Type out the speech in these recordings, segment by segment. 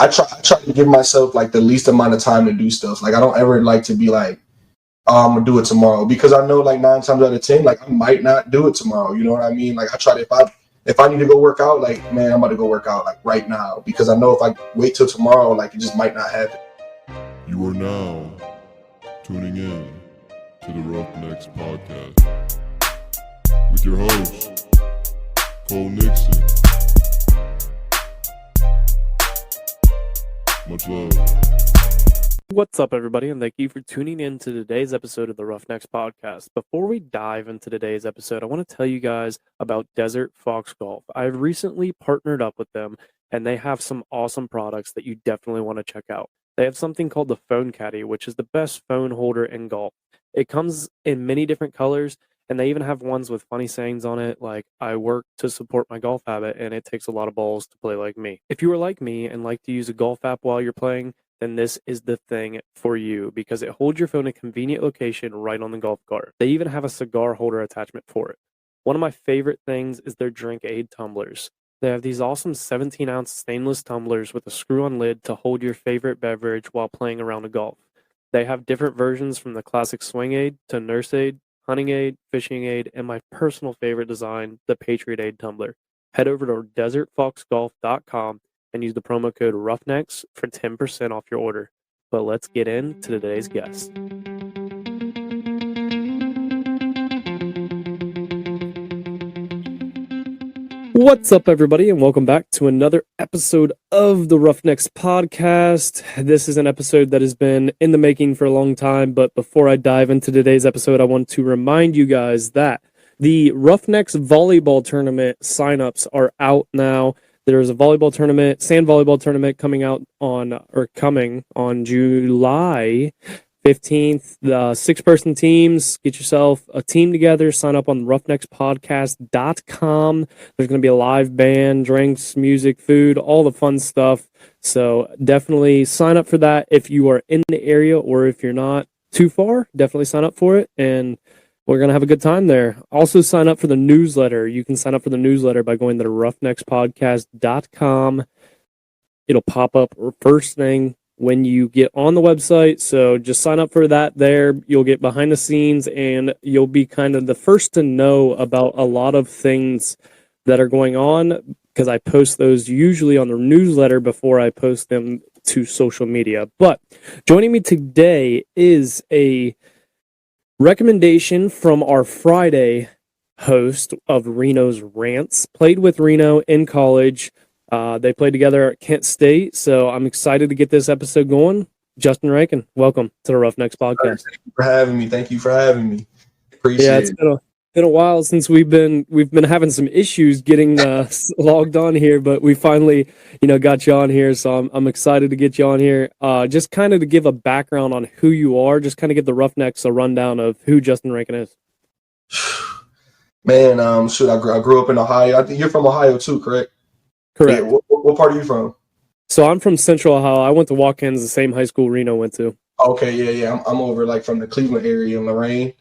I try to give myself like the least amount of time to do stuff. Like I don't ever like to be like, oh, I'm gonna do it tomorrow, because I know like 9 times out of 10, like I might not do it tomorrow. You know what I mean? Like I try to, if I need to go work out, like man, I'm about to go work out like right now, because I know if I wait till tomorrow, like it just might not happen. You are now tuning in to the Roughnecks Podcast with your host, Cole Nixon. Much love. What's up, everybody, and thank you for tuning in to today's episode of the Roughnecks Podcast. Before we dive into today's episode, I want to tell you guys about Desert Fox Golf. I've recently partnered up with them, and they have some awesome products that you definitely want to check out. They have something called the Phone Caddy, which is the best phone holder in golf. It comes in many different colors, and they even have ones with funny sayings on it, like, I work to support my golf habit, and it takes a lot of balls to play like me. If you are like me and like to use a golf app while you're playing, then this is the thing for you, because it holds your phone in a convenient location right on the golf cart. They even have a cigar holder attachment for it. One of my favorite things is their drink aid tumblers. They have these awesome 17-ounce stainless tumblers with a screw-on lid to hold your favorite beverage while playing around a golf. They have different versions, from the classic swing aid to nurse aid, hunting aid, fishing aid, and my personal favorite design, the Patriot Aid tumbler. Head over to desertfoxgolf.com and use the promo code Roughnecks for 10% off your order. But let's get into today's guest. What's up, everybody, and welcome back to another episode of the Roughnecks Podcast. This is an episode that has been in the making for a long time, but before I dive into today's episode, I want to remind you guys that the Roughnecks volleyball tournament signups are out now. There's a volleyball tournament, sand volleyball tournament coming on July 15th. The 6-person teams, get yourself a team together, sign up on roughneckspodcast.com. There's going to be a live band, drinks, music, food, all the fun stuff. So definitely sign up for that if you are in the area, or if you're not too far, definitely sign up for it. And we're going to have a good time there. Also, sign up for the newsletter. You can sign up for the newsletter by going to roughneckspodcast.com. It'll pop up first thing when you get on the website. So just sign up for that there. You'll get behind the scenes, and you'll be kind of the first to know about a lot of things that are going on, because I post those usually on the newsletter before I post them to social media. But joining me today is a recommendation from our Friday host of Reno's Rants. Played with Reno in college. They played together at Kent State, so I'm excited to get this episode going. Justin Rankin, welcome to the Roughnecks Podcast. Thank you for having me. Appreciate it. It's been a while since we've been having some issues getting logged on here, but we finally got you on here, so I'm excited to get you on here. Just kind of to give a background on who you are, just kind of give the Roughnecks a rundown of who Justin Rankin is. Man, I grew up in Ohio. I think you're from Ohio too, correct? Correct. Yeah, what part are you from? So I'm from Central Ohio. I went to Watkins, the same high school Reno went to. Okay, yeah. I'm over like from the Cleveland area in Lorraine.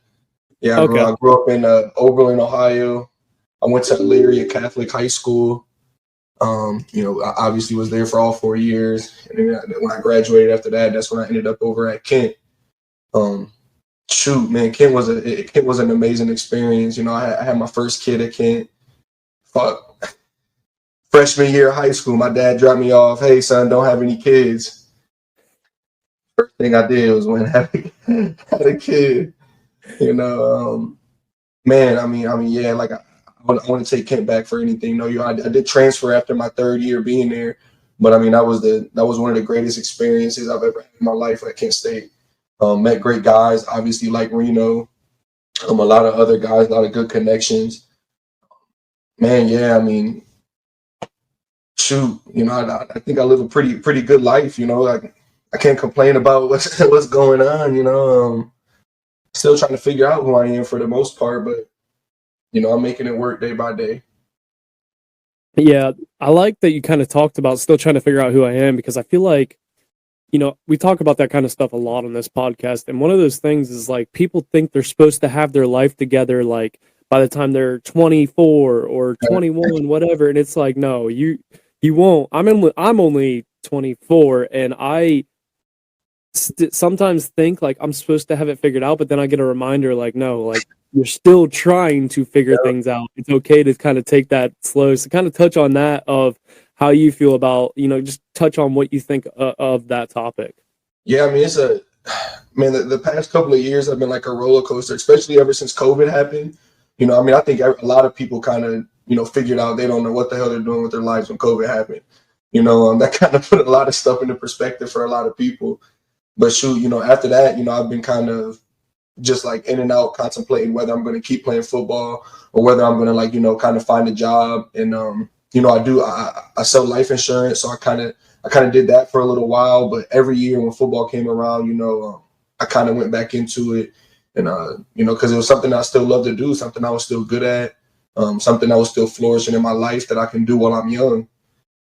Yeah, Okay. I grew up in Oberlin, Ohio. I went to Elyria Catholic High School. I obviously was there for all 4 years. And then when I graduated after that, that's when I ended up over at Kent. Kent was an amazing experience. I had my first kid at Kent. Freshman year of high school, my dad dropped me off. Hey, son, don't have any kids. First thing I did was went and had a kid. Man, I mean, yeah. Like I want to take Kent back for anything. No, I did transfer after my 3rd year being there, but I mean that was one of the greatest experiences I've ever had in my life at Kent State. Met great guys, obviously, like Reno. A lot of other guys, a lot of good connections. Man, yeah. I mean, shoot, I think I live a pretty good life. I can't complain about what's going on. Still trying to figure out who I am for the most part, but I'm making it work day by day. Yeah, I like that you kind of talked about still trying to figure out who I am, because I feel like, we talk about that kind of stuff a lot on this podcast. And one of those things is like, people think they're supposed to have their life together, like by the time they're 24 or 21, whatever. And it's like, no, you You won't. I'm only 24, and I sometimes think like I'm supposed to have it figured out, but then I get a reminder like, no, like you're still trying to figure things out. It's okay to kind of take that slow. So kind of touch on that of how you feel about, just touch on what you think of that topic. Yeah, I mean, it's a man. The past couple of years have been like a roller coaster, especially ever since COVID happened. I mean, I think a lot of people kind of figured out they don't know what the hell they're doing with their lives when COVID happened. That kind of put a lot of stuff into perspective for a lot of people. But shoot, after that, I've been kind of just like in and out contemplating whether I'm going to keep playing football or whether I'm going to like, kind of find a job. And, I sell life insurance. So I kind of did that for a little while, but every year when football came around, I kind of went back into it and, cause it was something I still love to do, something I was still good at, something that was still flourishing in my life that I can do while I'm young.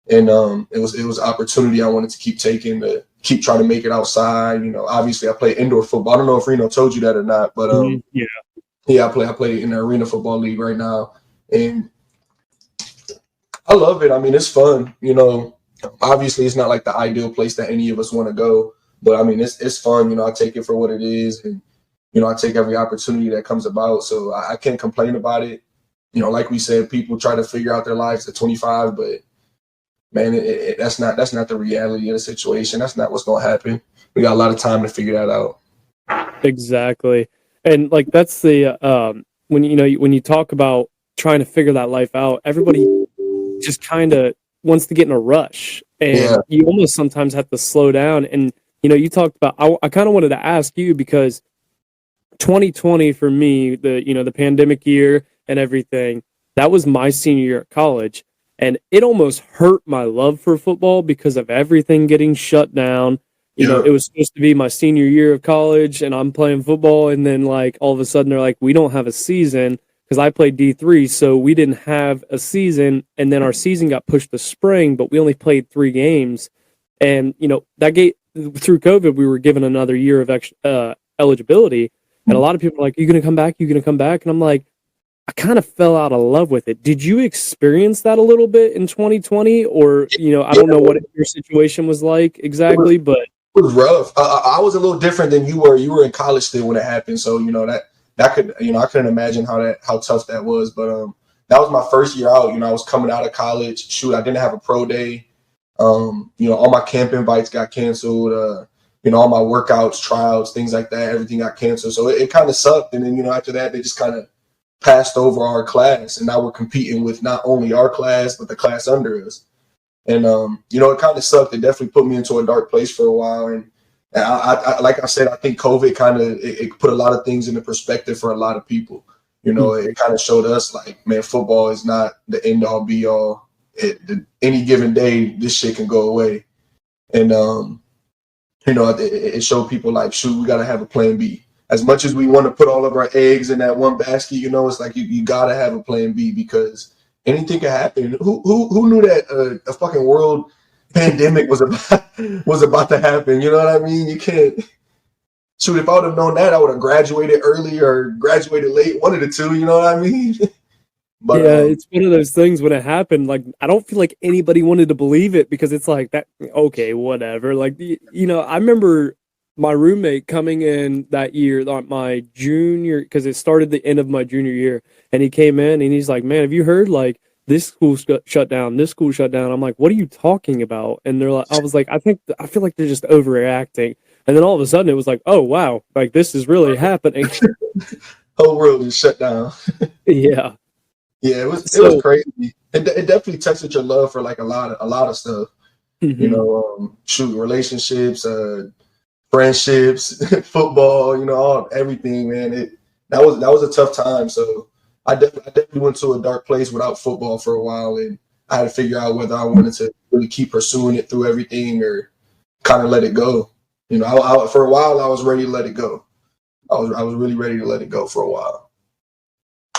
And it was an opportunity I wanted to keep taking to keep trying to make it outside. Obviously I play indoor football. I don't know if Reno told you that or not, but yeah, I play in the arena football league right now, and I love it. I mean, it's fun. Obviously it's not like the ideal place that any of us want to go, but I mean it's fun. I take it for what it is, and I take every opportunity that comes about. So I can't complain about it. Like we said, people try to figure out their lives at 25, but man, that's not the reality of the situation. That's not what's going to happen. We got a lot of time to figure that out. Exactly. And like, that's the, when you talk about trying to figure that life out, everybody just kind of wants to get in a rush, and you almost sometimes have to slow down. And, you talked about, I kind of wanted to ask you, because 2020 for me, the pandemic year and everything, that was my senior year at college. And it almost hurt my love for football because of everything getting shut down. It was supposed to be my senior year of college, and I'm playing football. And then, like, all of a sudden, they're like, we don't have a season, because I played D3. So we didn't have a season. And then our season got pushed to spring, but we only played 3 games. And, that through COVID, we were given another year of eligibility. And a lot of people are like, you going to come back? You going to come back? And I'm like, I kind of fell out of love with it. Did you experience that a little bit in 2020? Or, I don't know what your situation was like exactly, but it was rough. I was a little different than you were. You were in college still when it happened. So, that could, I couldn't imagine how tough that was. But that was my first year out. I was coming out of college. Shoot, I didn't have a pro day. All my camp invites got canceled. All my workouts, tryouts, things like that, everything got canceled. So it kind of sucked. And then, after that, they just kind of passed over our class, and now we're competing with not only our class but the class under us. And it kind of sucked. It definitely put me into a dark place for a while. And I like I said, I think COVID kind of it put a lot of things into perspective for a lot of people. It kind of showed us like, man, football is not the end all be all. Any given day, this shit can go away. And it showed people like, shoot, we got to have a plan B. As much as we want to put all of our eggs in that one basket, it's like you got to have a plan B, because anything can happen. Who knew that a fucking world pandemic was about to happen? You know what I mean? You can't. Shoot, if I would have known that, I would have graduated early or graduated late, one of the two. You know what I mean? But yeah, it's one of those things when it happened. Like, I don't feel like anybody wanted to believe it, because it's like that. Okay, whatever. Like, I remember my roommate coming in that year, my junior, because it started the end of my junior year, and he came in and he's like, man, have you heard, like, this school shut down, this school shut down? I'm like, what are you talking about? And I was like, I feel like they're just overreacting. And then all of a sudden it was like, oh, wow, like, this is really happening. Whole world is shut down. Yeah. Yeah, it was crazy. It definitely tested your love for like a lot of stuff. Mm-hmm. Relationships, friendships, football, everything, man. That was a tough time. So I definitely went to a dark place without football for a while, and I had to figure out whether I wanted to really keep pursuing it through everything or kind of let it go. For a while I was ready to let it go. I was really ready to let it go for a while.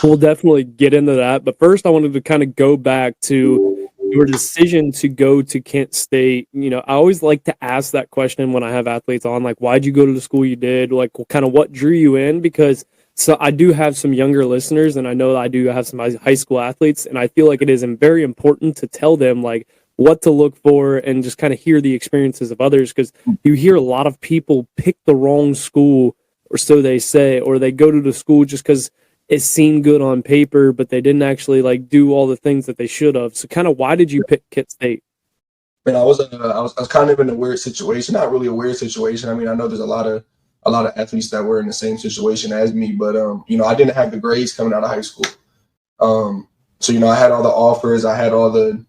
We'll definitely get into that, but first I wanted to kind of go back to your decision to go to Kent State. I always like to ask that question when I have athletes on, like, why'd you go to the school you did? Like, kind of what drew you in? Because I do have some younger listeners, and I know I do have some high school athletes, and I feel like it is very important to tell them, like, what to look for and just kind of hear the experiences of others, because you hear a lot of people pick the wrong school, or so they say, or they go to the school just because it seemed good on paper, but they didn't actually like do all the things that they should have. So kind of why did you pick Kent State? Man, I was kind of in a weird situation. Not really a weird situation. I mean, I know there's a lot of athletes that were in the same situation as me, but you know, I didn't have the grades coming out of high school. So you know, I had all the offers, I had all the,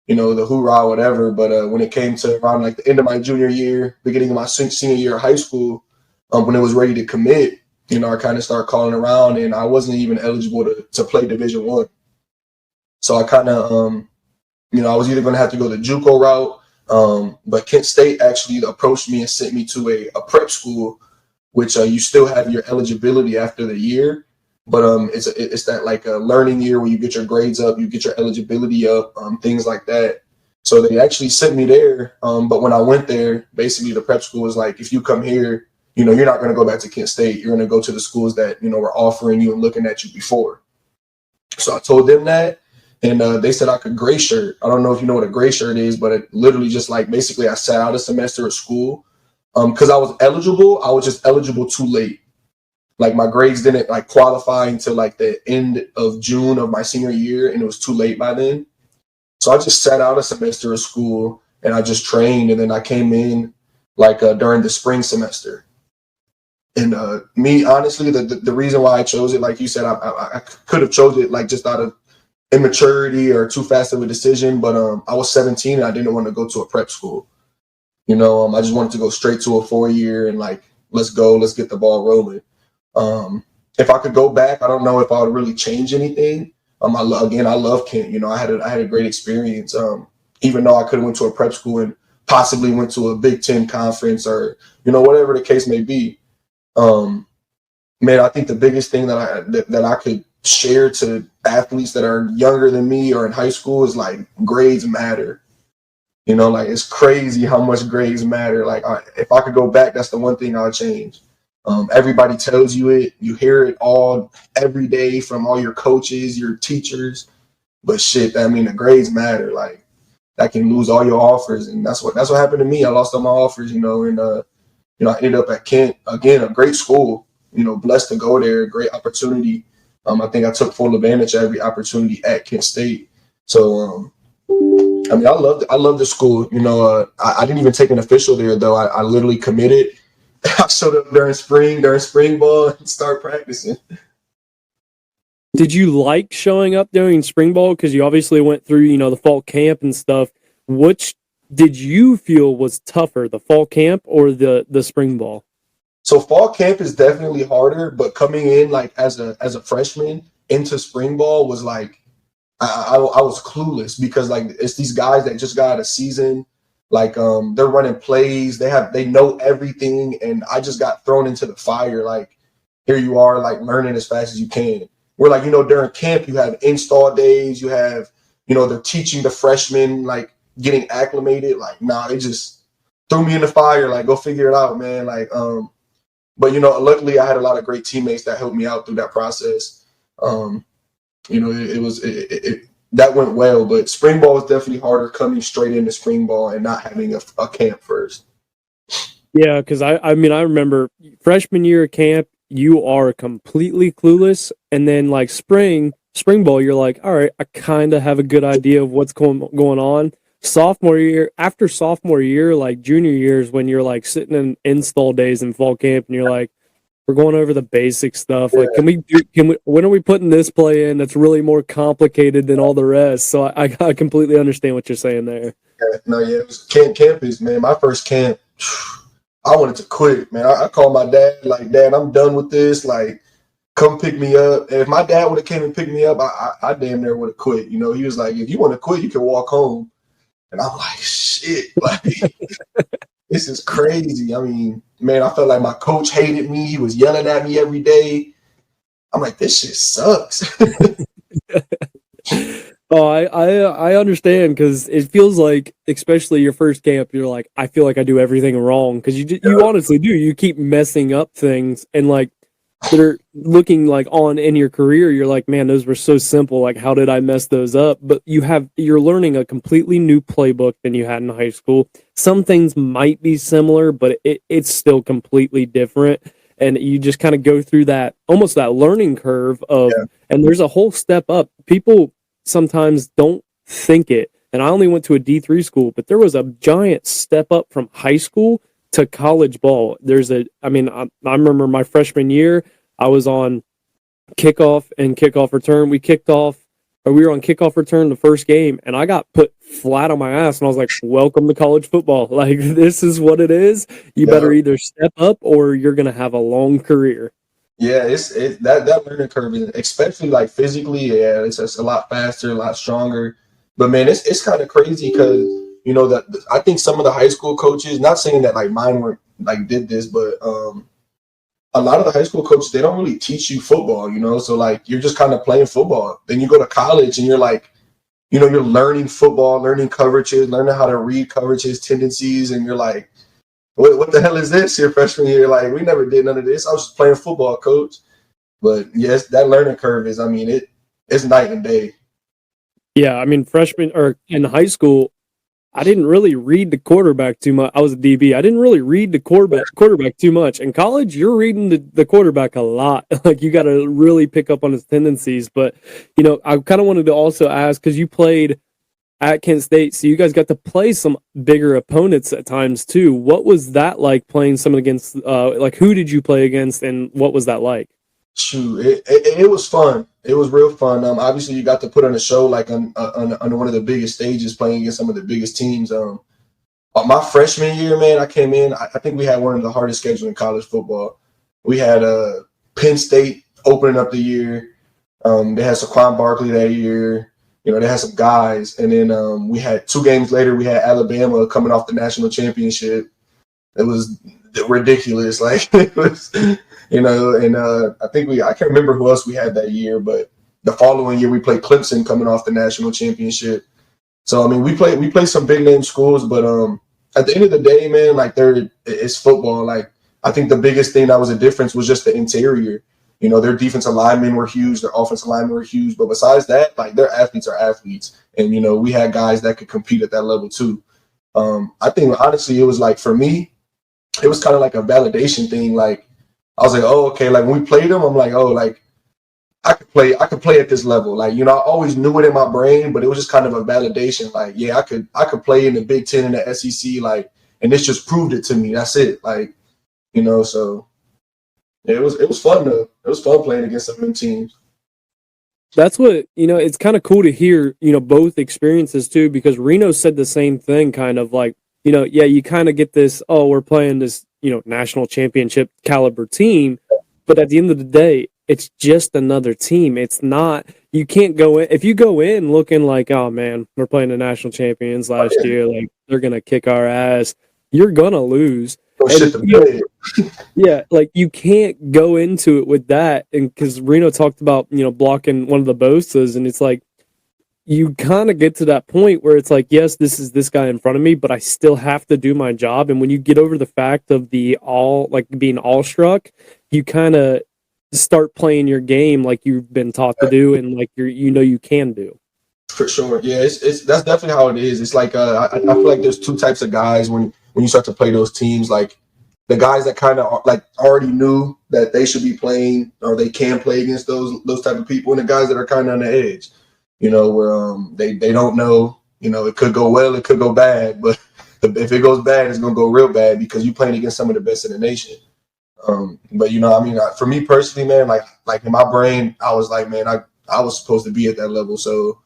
you know, the hoorah, whatever. But when it came to around like the end of my junior year, beginning of my senior year of high school, when it was ready to commit, you know, I kind of started calling around, and I wasn't even eligible to play Division One. So I kind of, you know, I was either going to have to go the JUCO route, but Kent State actually approached me and sent me to a prep school, which you still have your eligibility after the year, but it's that like a learning year where you get your grades up, you get your eligibility up, things like that. So they actually sent me there, but when I went there, basically the prep school was like, if you come here, you know, you're not going to go back to Kent State. You're going to go to the schools that, you know, were offering you and looking at you before. So I told them that, and they said I could gray shirt. I don't know if you know what a gray shirt is, but it literally just like basically I sat out a semester of school because I was eligible. I was just eligible too late. Like my grades didn't like qualify until like the end of June of my senior year, and it was too late by then. So I just sat out a semester of school and I just trained, and then I came in like during the spring semester. And me, honestly, the reason why I chose it, like you said, I could have chose it like just out of immaturity or too fast of a decision. But I was 17 and I didn't want to go to a prep school. You know, I just wanted to go straight to a 4-year and like, let's go, let's get the ball rolling. If I could go back, I don't know if I would really change anything. I love Kent. You know, I had a great experience. Even though I could have went to a prep school and possibly went to a Big Ten conference or, you know, whatever the case may be. Man, I think the biggest thing that I could share to athletes that are younger than me or in high school is like grades matter. You know, like it's crazy how much grades matter. Like if I could go back, that's the one thing I'll change. Everybody tells you it. You hear it all every day from all your coaches, your teachers. But shit, I mean, the grades matter. Like that can lose all your offers, and that's what happened to me. I lost all my offers, you know, and you know, I ended up at Kent again, a great school. You know, blessed to go there, great opportunity. I think I took full advantage of every opportunity at Kent State. So, I mean, I love the school. You know, I didn't even take an official there though. I literally committed. I showed up during spring ball and start practicing. Did you like showing up during spring ball? Because you obviously went through, you know, the fall camp and stuff. Which did you feel was tougher, the fall camp or the spring ball? So fall camp is definitely harder, but coming in like as a freshman into spring ball was like I was clueless because like it's these guys that just got out of season, like they're running plays, they know everything, and I just got thrown into the fire. Like here you are, like learning as fast as you can. We're like, you know, during camp you have install days, you have, you know, they're teaching the freshmen like getting acclimated. Like nah, they just threw me in the fire. Like go figure it out, man. Like but you know, luckily I had a lot of great teammates that helped me out through that process. You know, that went well, but spring ball was definitely harder coming straight into spring ball and not having a camp first. Yeah, because I mean, I remember freshman year of camp, you are completely clueless, and then like spring ball, you're like, all right, I kind of have a good idea of what's going on. Sophomore year, after sophomore year, like junior years, when you're like sitting in install days in fall camp, and you're like, we're going over the basic stuff. Like, when are we putting this play in that's really more complicated than all the rest? So I completely understand what you're saying there. Yeah, it was campus, man. My first camp, I wanted to quit, man. I called my dad, like, Dad, I'm done with this. Like, come pick me up. And if my dad would have came and picked me up, I damn near would have quit. You know, he was like, if you want to quit, you can walk home. And I'm like, shit, like, this is crazy. I mean, man, I felt like my coach hated me. He was yelling at me every day. I'm like, this shit sucks. Oh, I understand, because it feels like, especially your first camp, you're like, I feel like I do everything wrong, because you honestly do. You keep messing up things, and like that are looking like on in your career, you're like, man, those were so simple. Like, how did I mess those up? But you're learning a completely new playbook than you had in high school. Some things might be similar, but it's still completely different. And you just kind of go through that almost that learning curve of, Yeah. and there's a whole step up. People sometimes don't think it. And I only went to a D3 school, but there was a giant step up from high school to college ball. I remember my freshman year, I was on kickoff and kickoff return. We were on kickoff return the first game, and I got put flat on my ass, and I was like, welcome to college football. Like, this is what it is. You better either step up or you're going to have a long career. Yeah, it's that learning curve is, especially like physically, yeah, it's just a lot faster, a lot stronger. But man, it's kind of crazy because that I think some of the high school coaches, not saying that like mine weren't like did this, but a lot of the high school coaches, they don't really teach you football, so like you're just kind of playing football. Then you go to college and you're like, you're learning football, learning coverages, learning how to read coverages, tendencies, and you're like, what the hell is this your freshman year? Like, we never did none of this. I was just playing football, coach. But yes, that learning curve is, it's night and day. Yeah, I mean, freshman or in high school, I didn't really read the quarterback too much. I was a DB. I didn't really read the quarterback too much. In college, you're reading the quarterback a lot. Like, you got to really pick up on his tendencies. But, I kind of wanted to also ask, because you played at Kent State, so you guys got to play some bigger opponents at times too. What was that like playing someone against, like, who did you play against, and what was that like? Shoot, it was fun. It was real fun. Obviously, you got to put on a show like on one of the biggest stages, playing against some of the biggest teams. My freshman year, man, I came in. I think we had one of the hardest schedules in college football. We had Penn State opening up the year. They had Saquon Barkley that year. They had some guys, and then we had 2 games later. We had Alabama coming off the national championship. It was ridiculous. Like, it was, and I can't remember who else we had that year, but the following year we played Clemson coming off the national championship. So, I mean, we played some big name schools, but at the end of the day, man, like, it's football. Like, I think the biggest thing that was a difference was just the interior. Their defensive linemen were huge, their offensive linemen were huge, but besides that, like, their athletes are athletes. And, we had guys that could compete at that level too. I think, honestly, it was like, for me, it was kind of like a validation thing. Like, I was like, oh, okay, like, when we played them, I'm like, oh, like, I could play at this level. Like, I always knew it in my brain, but it was just kind of a validation. Like, yeah, I could play in the Big Ten and the SEC, like, and this just proved it to me. That's it. Like, so it was fun though. It was fun playing against some of them teams. That's what, it's kind of cool to hear, both experiences too, because Reno said the same thing, kind of like, yeah, you kind of get this, oh, we're playing this, national championship caliber team. But at the end of the day, it's just another team. It's not, you can't go in, if you go in looking like, oh man, we're playing the national champions last year, like, they're going to kick our ass, you're going to lose. Yeah, like, you can't go into it with that. And because Reno talked about, blocking one of the Bosas, and it's like, you kind of get to that point where it's like, yes, this is this guy in front of me, but I still have to do my job. And when you get over the fact of being awestruck, you kind of start playing your game like you've been taught to do, and like you can do. For sure, yeah, it's that's definitely how it is. It's like I feel like there's 2 types of guys when you start to play those teams. Like, the guys that kind of like already knew that they should be playing or they can play against those type of people, and the guys that are kind of on the edge. Where they don't know, it could go well, it could go bad, but if it goes bad, it's gonna go real bad because you're playing against some of the best in the nation. But for me personally, man, like in my brain, I was like, man, I was supposed to be at that level, so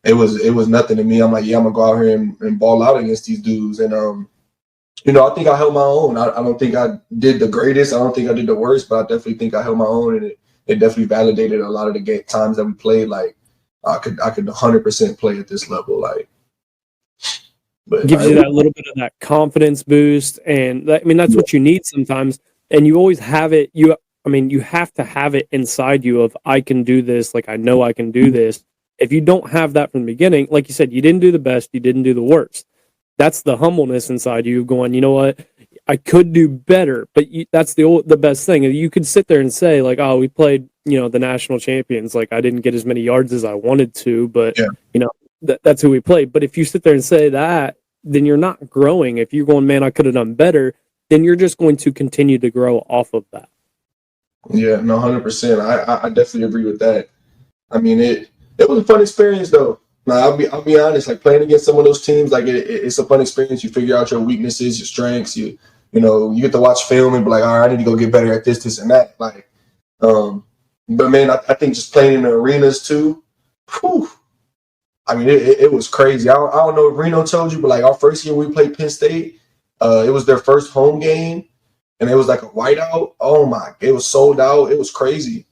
it was nothing to me. I'm like, yeah, I'm gonna go out here and ball out against these dudes, and I think I held my own. I don't think I did the greatest, I don't think I did the worst, but I definitely think I held my own, and it definitely validated a lot of the times that we played. Like, I could 100% play at this level, like. But gives you that little bit of that confidence boost, and that's what you need sometimes. And you always have it. You have to have it inside you of, I can do this. Like, I know I can do this. If you don't have that from the beginning, like you said, you didn't do the best, you didn't do the worst. That's the humbleness inside you going, you know what? I could do better, but that's the best thing. You could sit there and say like, oh, we played, the national champions. Like I didn't get as many yards as I wanted to, but Yeah. That's who we played. But if you sit there and say that, then you're not growing. If you're going, man, I could have done better, then you're just going to continue to grow off of that. Yeah, no, 100%. I definitely agree with that. I mean, it was a fun experience though. Now, I'll be honest. Like playing against some of those teams, like it's a fun experience. You figure out your weaknesses, your strengths. You get to watch film and be like, all right, I need to go get better at this, and that. Like, but man, I think just playing in the arenas too. Whew, I mean, it was crazy. I don't know if Reno told you, but like our first year we played Penn State, it was their first home game, and it was like a whiteout. Oh my, it was sold out. It was crazy.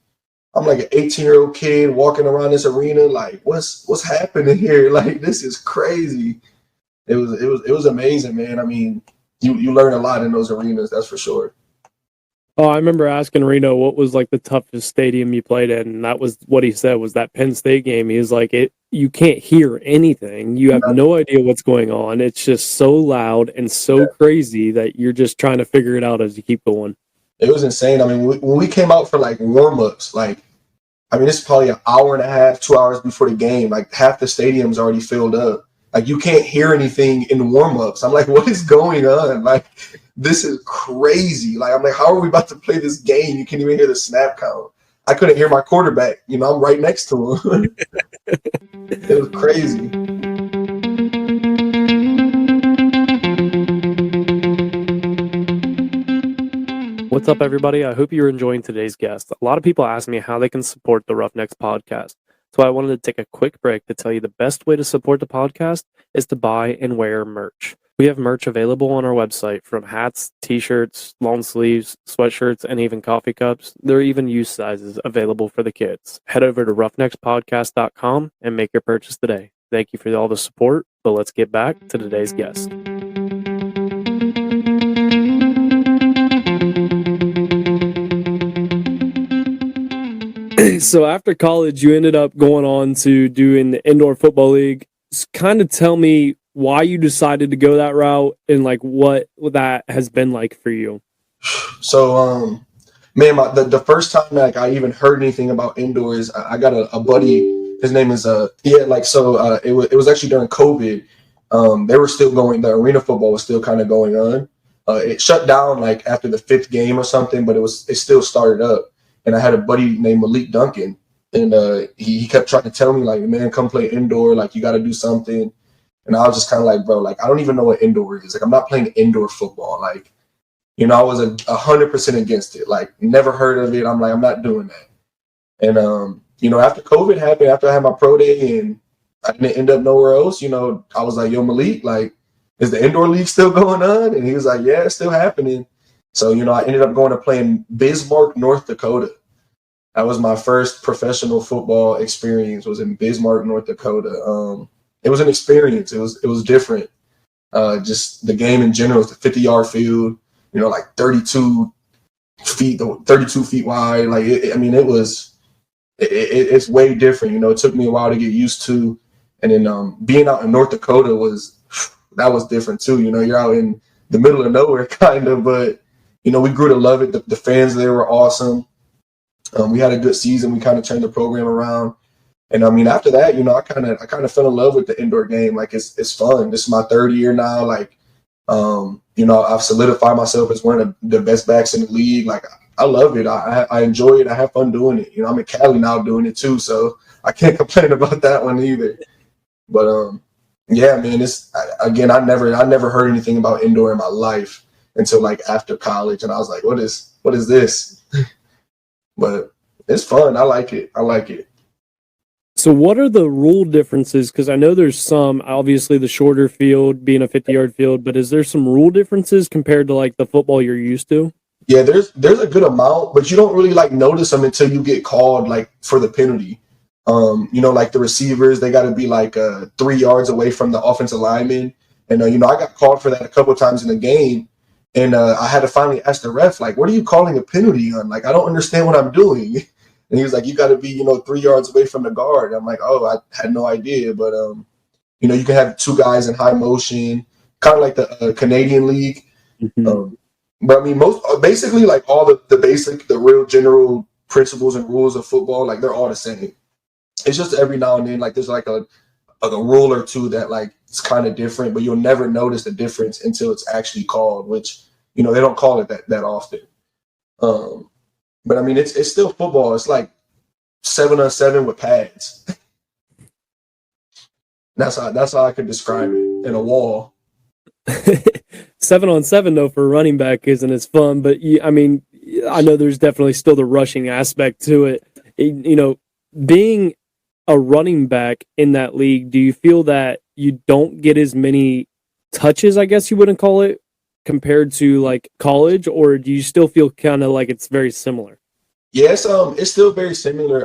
I'm like an 18-year-old kid walking around this arena, like what's happening here? Like this is crazy. It was amazing, man. I mean, you learn a lot in those arenas, that's for sure. Oh, I remember asking Reno what was like the toughest stadium you played in, and that was what he said was that Penn State game. He was like, you can't hear anything. You have no idea what's going on. It's just so loud and so crazy that you're just trying to figure it out as you keep going. It was insane. I mean, when we came out for like warm-ups, like, I mean, it's probably an hour and a half, 2 hours before the game. Like half the stadium's already filled up. Like you can't hear anything in warm-ups. I'm like, what is going on? Like, this is crazy. Like, I'm like, how are we about to play this game? You can't even hear the snap count. I couldn't hear my quarterback. I'm right next to him. It was crazy. What's up, everybody? I hope you're enjoying today's guest. A lot of people ask me how they can support the Roughnecks podcast. So I wanted to take a quick break to tell you the best way to support the podcast is to buy and wear merch. We have merch available on our website, from hats, t-shirts, long sleeves, sweatshirts, and even coffee cups. There are even youth sizes available for the kids. Head over to roughneckspodcast.com and make your purchase today. Thank you for all the support, but let's get back to today's guest. So after college, you ended up going on to doing the indoor football league. Just kind of tell me why you decided to go that route and like what that has been like for you. So, man, the first time like I even heard anything about indoors, I got a buddy. His name is it was actually during COVID. They were still going. The arena football was still kind of going on. It shut down like after the 5th game or something, but it still started up. And I had a buddy named Malik Duncan, and he kept trying to tell me like, man, come play indoor. Like you got to do something. And I was just kind of like, bro, like I don't even know what indoor is. Like I'm not playing indoor football. Like, I was 100% against it. Like never heard of it. I'm like, I'm not doing that. And after COVID happened, after I had my pro day and I didn't end up nowhere else, I was like, yo, Malik, like, is the indoor league still going on? And he was like, yeah, it's still happening. So, I ended up going to play in Bismarck, North Dakota. That was my first professional football experience, was in Bismarck, North Dakota. It was an experience. It was different. Just the game in general, it's the 50-yard field, like 32 feet wide. Like, it's way different. It took me a while to get used to. And then being out in North Dakota was different too. You're out in the middle of nowhere kind of, but we grew to love it. The fans there were awesome. We had a good season. We kind of turned the program around. And I mean, after that, I kind of fell in love with the indoor game. Like it's fun. This is my 3rd year now. Like, I've solidified myself as one of the best backs in the league. Like I love it. I enjoy it. I have fun doing it. I'm in Cali now doing it too. So I can't complain about that one either. But, yeah, man, I never heard anything about indoor in my life until like after college. And I was like, what is this? But it's fun. I like it. So what are the rule differences? Because I know there's some, obviously the shorter field being a 50-yard field, but is there some rule differences compared to like the football you're used to? Yeah, there's a good amount, but you don't really like notice them until you get called like for the penalty. Like the receivers, they got to be like 3 yards away from the offensive lineman. And, I got called for that a couple of times in the game. And I had to finally ask the ref, like, what are you calling a penalty on? Like, I don't understand what I'm doing. And he was like, you got to be, 3 yards away from the guard. I'm like, oh, I had no idea. But, you can have 2 guys in high motion, kind of like the Canadian League. Mm-hmm. But I mean, most basically like all the real general principles and rules of football, like they're all the same. It's just every now and then, like there's like a rule or two that like it's kind of different, but you'll never notice the difference until it's actually called, which they don't call it that often. But I mean, it's still football. It's like 7-on-7 with pads. That's how I could describe it in a wall. 7-on-7 though for running back isn't as fun, but I mean, I know there's definitely still the rushing aspect to it. Being a running back in that league, do you feel that you don't get as many touches, I guess you wouldn't call it, compared to like college, or do you still feel kind of like it's very similar? Yes, it's still very similar.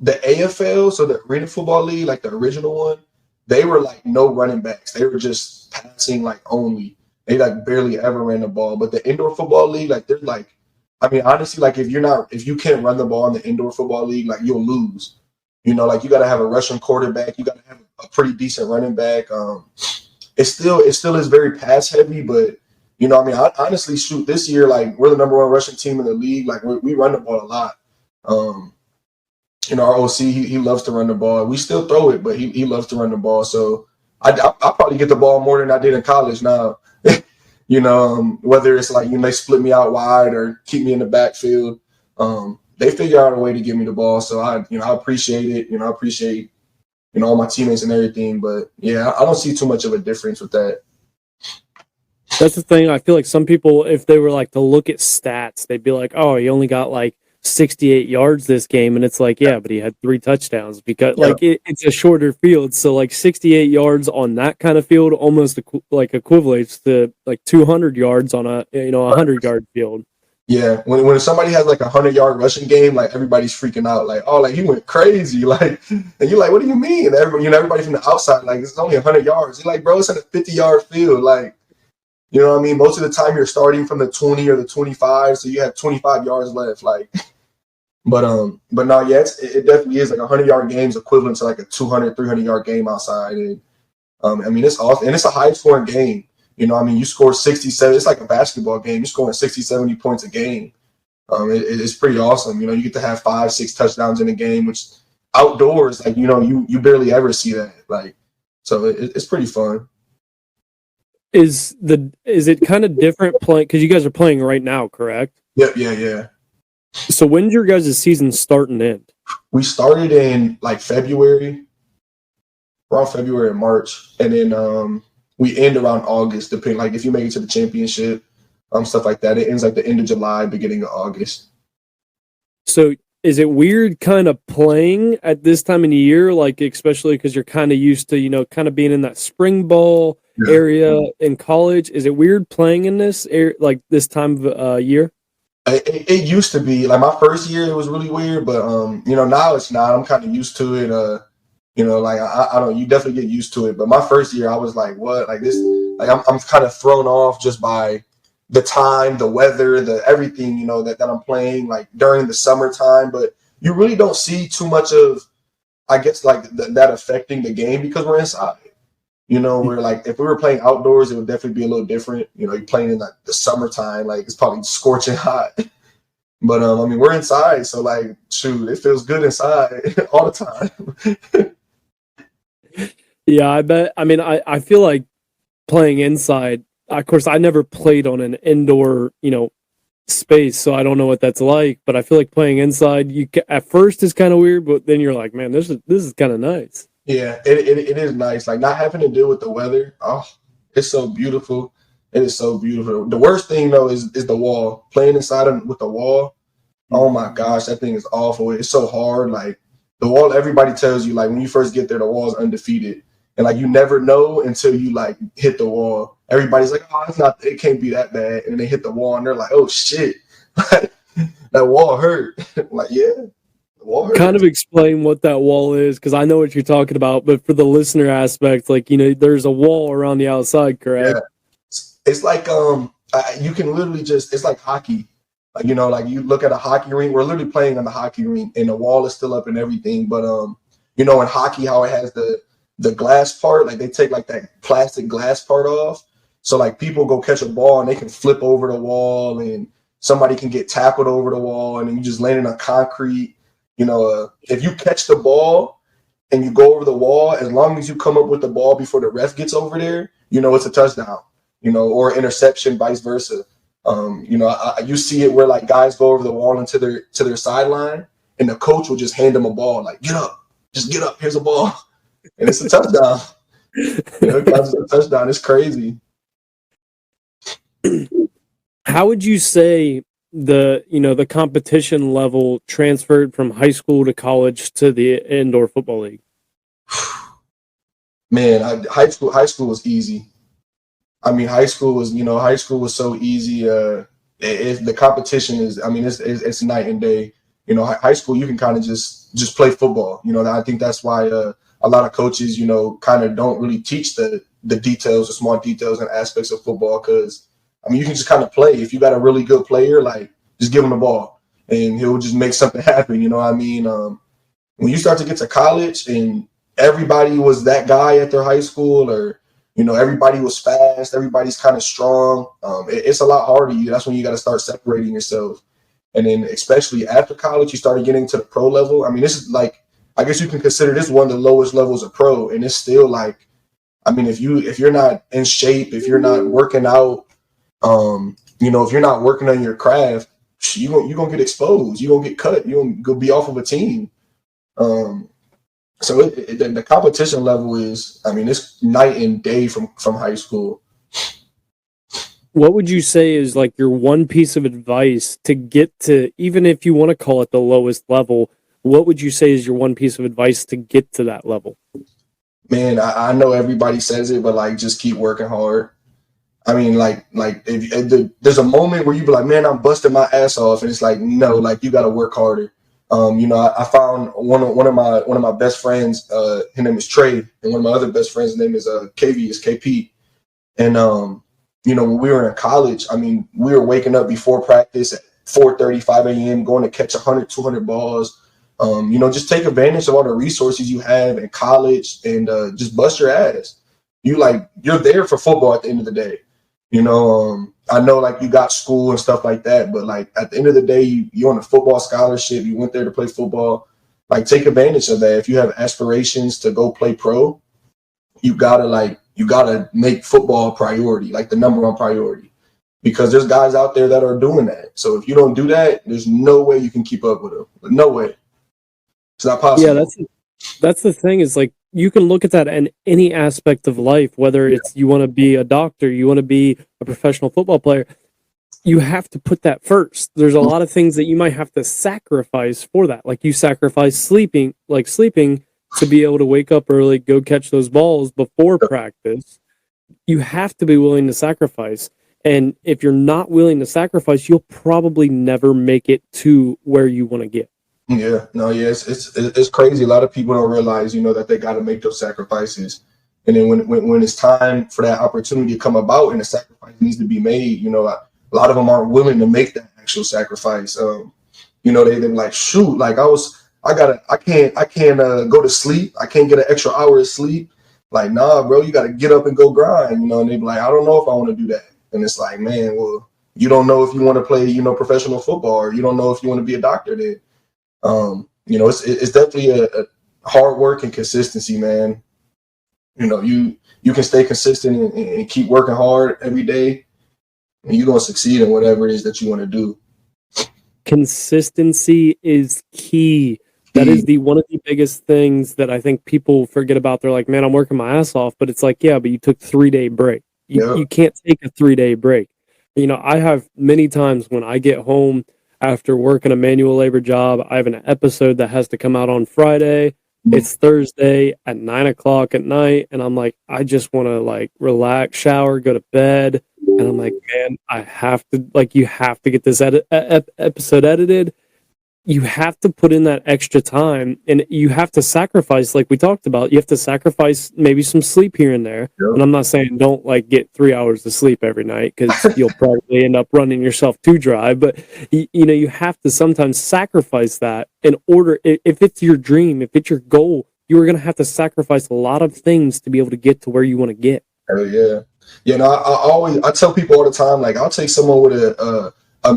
The AFL, so the Arena Football League, like the original one, they were like no running backs. They were just passing like only. They like barely ever ran the ball. But the indoor football league, like they're like, I mean, honestly, like if you can't run the ball in the indoor football league, like you'll lose. Like you got to have a rushing quarterback. You got to have a pretty decent running back. It still is very pass heavy, but I mean, honestly, shoot, this year, like we're the number one rushing team in the league. Like we run the ball a lot. Our OC, he loves to run the ball. We still throw it, but he loves to run the ball. So I probably get the ball more than I did in college now. Whether it's like they split me out wide or keep me in the backfield, they figure out a way to give me the ball. So I appreciate it. I appreciate all my teammates and everything. But yeah, I don't see too much of a difference with that. That's the thing. I feel like some people, if they were like to look at stats, they'd be like, "Oh, he only got like 68 yards this game," and it's like, yeah, but he had 3 touchdowns because like it's a shorter field. So like 68 yards on that kind of field almost like equivalates to like 200 yards on a 100-yard field. Yeah, when somebody has like 100-yard rushing game, like everybody's freaking out, like, oh, like he went crazy, like, and you're like, what do you mean? And everybody from the outside, like, it's only 100 yards. You're like, bro, it's in a 50-yard field, like. You know what I mean? Most of the time you're starting from the 20 or the 25, so you have 25 yards left. Like, but no, yeah, it definitely is like 100-yard games equivalent to like a 200, 300-yard game outside. And I mean, it's awesome, and it's a high scoring game. I mean, you score 67. It's like a basketball game. You're scoring 60, 70 points a game. It's pretty awesome. You get to have 5, 6 touchdowns in a game, which outdoors, like you barely ever see that. Like, so it's pretty fun. Is it kind of different playing because you guys are playing right now, correct? Yeah. So when's your guys' season start and end? We started in like February, around February and March, and then we end around August, depending like if you make it to the championship, stuff like that. It ends like the end of July, beginning of August. So is it weird kind of playing at this time of the year, like especially because you're kind of used to kind of being in that spring ball area in college? Is it weird playing in this like this time of year? It used to be like my first year. It was really weird, but now it's not. I'm kind of used to it. Like I don't. You definitely get used to it. But my first year, I was like, what? Like this? Like I'm kind of thrown off just by the time, the weather, the everything. That I'm playing like during the summertime. But you really don't see too much of, I guess, like that affecting the game because we're inside. We're like, if we were playing outdoors, it would definitely be a little different. You're playing in like the summertime, like it's probably scorching hot. But I mean, we're inside, so like, shoot, it feels good inside all the time. Yeah, I bet. I mean, I feel like playing inside. Of course, I never played on an indoor, space, so I don't know what that's like. But I feel like playing inside, at first is kind of weird, but then you're like, man, this is kind of nice. Yeah, it is nice. Like not having to deal with the weather. Oh, it's so beautiful. It is so beautiful. The worst thing though is the wall. Playing inside with the wall. Oh my gosh, that thing is awful. It's so hard. Like the wall, everybody tells you like when you first get there, the wall is undefeated. And like you never know until you like hit the wall. Everybody's like, oh, it can't be that bad. And they hit the wall and they're like, oh shit. That wall hurt. Like, yeah. Kind of explain what that wall is, because I know what you're talking about, but for the listener aspect, like there's a wall around the outside, correct? Yeah. It's like you can literally it's like hockey, like like you look at a hockey rink. We're literally playing on the hockey rink, and the wall is still up and everything. But in hockey, how it has the glass part, like they take like that plastic glass part off. So like people go catch a ball and they can flip over the wall, and somebody can get tackled over the wall, and then you just landing on concrete. If you catch the ball and you go over the wall, as long as you come up with the ball before the ref gets over there, it's a touchdown. Or interception, vice versa. You see it where like guys go over the wall into their sideline, and the coach will just hand them a ball, like, get up, just get up, here's a ball, and it's a touchdown. It counts as a touchdown. It's crazy. How would you say the competition level transferred from high school to college to the indoor football league? Man, high school was easy. I mean, high school was so easy. The competition is, it's night and day. High school, you can kind of just play football. I think that's why a lot of coaches, kind of don't really teach the details, the small details and aspects of football, because you can just kind of play. If you got a really good player, like, just give him the ball and he'll just make something happen. When you start to get to college and everybody was that guy at their high school, or everybody was fast, everybody's kind of strong, it's a lot harder. That's when you got to start separating yourself. And then especially after college, you started getting to the pro level. This is like, I guess you can consider this one of the lowest levels of pro, and it's still like, if you're not in shape, if you're not working out, if you're not working on your craft, you're gonna get exposed, you're gonna get cut, you're gonna be off of a team. So the competition level is, it's night and day from high school. What would you say is like your one piece of advice to get to, even if you want to call it the lowest level, what would you say is your one piece of advice to get to that level? Man, I know everybody says it, but like, just keep working hard. If there's a moment where you be like, man, I'm busting my ass off, and it's like, no, like, you got to work harder. I found one of my best friends. His name is Trey, and one of my other best friends' his name is KP. And when we were in college, we were waking up before practice at 4:30, 5 a.m., going to catch 100, 200 balls. Just take advantage of all the resources you have in college, and just bust your ass. You're there for football at the end of the day. I know, like, you got school and stuff like that, but like, at the end of the day, you're on a football scholarship. You went there to play football. Like, take advantage of that. If you have aspirations to go play pro, you gotta make football a priority, like the number one priority, because there's guys out there that are doing that. So if you don't do that, there's no way you can keep up with them. No way. It's not possible. Yeah, that's the thing, is like, you can look at that in any aspect of life, whether it's you want to be a doctor, you want to be a professional football player, you have to put that first. There's a lot of things that you might have to sacrifice for that. Like, you sacrifice sleeping to be able to wake up early, go catch those balls before practice. You have to be willing to sacrifice. And if you're not willing to sacrifice, you'll probably never make it to where you want to get. Yeah, no, yeah, it's crazy. A lot of people don't realize, that they got to make those sacrifices, and then when it's time for that opportunity to come about and the sacrifice needs to be made, a lot of them aren't willing to make that actual sacrifice. They're like, shoot, like, I can't go to sleep. I can't get an extra hour of sleep. Like, nah, bro, you got to get up and go grind. And they be like, I don't know if I want to do that. And it's like, man, well, you don't know if you want to play, professional football, or you don't know if you want to be a doctor then. It's definitely a hard work and consistency, man. You can stay consistent and keep working hard every day, and you're going to succeed in whatever it is that you want to do. Consistency is key. That is one of the biggest things that I think people forget about. They're like, man, I'm working my ass off, but it's like, yeah, but you took 3-day break. You can't take a 3-day break. I have many times when I get home after working a manual labor job, I have an episode that has to come out on Friday. It's Thursday at 9:00 at night, and I'm like, I just want to like relax, shower, go to bed, and I'm like, man, I have to, like, you have to get this episode edited. You have to put in that extra time, and you have to sacrifice, like we talked about. You have to sacrifice maybe some sleep here and there. Yep. And I'm not saying don't like get 3 hours of sleep every night, because you'll probably end up running yourself too dry. But you have to sometimes sacrifice that in order. If it's your dream, if it's your goal, you are going to have to sacrifice a lot of things to be able to get to where you want to get. Hell yeah. You know, I tell people all the time, like I'll take someone with a